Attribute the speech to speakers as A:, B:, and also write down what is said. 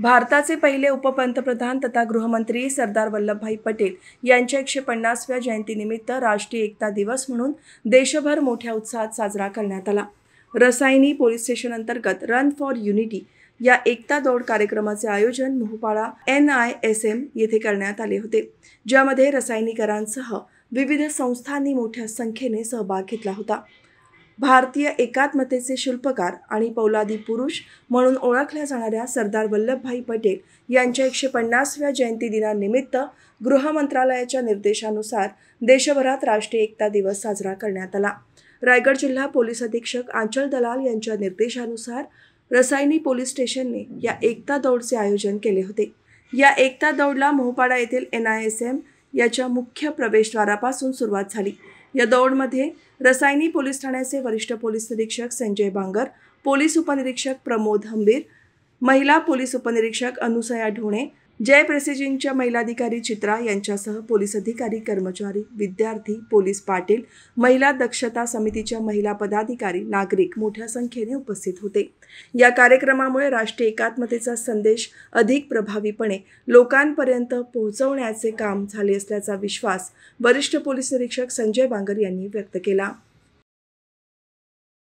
A: भारताचे पहिले उपपंतप्रधान तथा गृहमंत्री सरदार वल्लभभाई पटेल यांच्या 150व्या जयंतीनिमित्त राष्ट्रीय एकता दिवस म्हणून देशभर मोठ्या उत्साहात साजरा करण्यात आला। रसायनी पोलीस स्टेशन अंतर्गत रन फॉर युनिटी या एकता दौड कार्यक्रमाचे आयोजन मोहपाडा NISM येथे करण्यात आले होते, ज्यामध्ये रसायनीकरांसह विविध संस्थांनी मोठ्या संख्येने सहभाग घेतला होता। भारतीय एकात्मतेचे शिल्पकार आणि पौलादी पुरुष म्हणून ओळखल्या जाणाऱ्या सरदार वल्लभभाई पटेल यांच्या 150व्या जयंती दिनानिमित्त गृह मंत्रालयाच्या निर्देशानुसार देशभरात राष्ट्रीय एकता दिवस साजरा करण्यात आला। रायगड जिल्हा पोलीस अधीक्षक आंचल दलाल यांच्या निर्देशानुसार रसायनी पोलीस स्टेशनने या एकता दौडचे आयोजन केले होते। या एकता दौडला मोहपाडा येथील NISM याच्या मुख्य प्रवेशद्वारापासून सुरुवात झाली। या दौडमध्ये रसायनी पोलीस ठाण्याचे वरिष्ठ पोलीस निरीक्षक संजय बांगर, पोलीस उपनिरीक्षक प्रमोद हंबीर, महिला पोलीस उपनिरीक्षक अनुसया ढोणे, जय प्रेसिडेंटच्या महिलाधिकारी चित्रा यांच्यासह पोलीस अधिकारी, कर्मचारी, विद्यार्थी, पोलीस पाटील, महिला दक्षता समितीच्या महिला पदाधिकारी, नागरिक मोठ्या संख्येने उपस्थित होते। या कार्यक्रमामुळे राष्ट्रीय एकात्मतेचा संदेश अधिक प्रभावीपणे लोकांपर्यंत पोहोचवण्याचे काम झाले असल्याचा विश्वास वरिष्ठ पोलीस निरीक्षक संजय बांगर यांनी व्यक्त केला।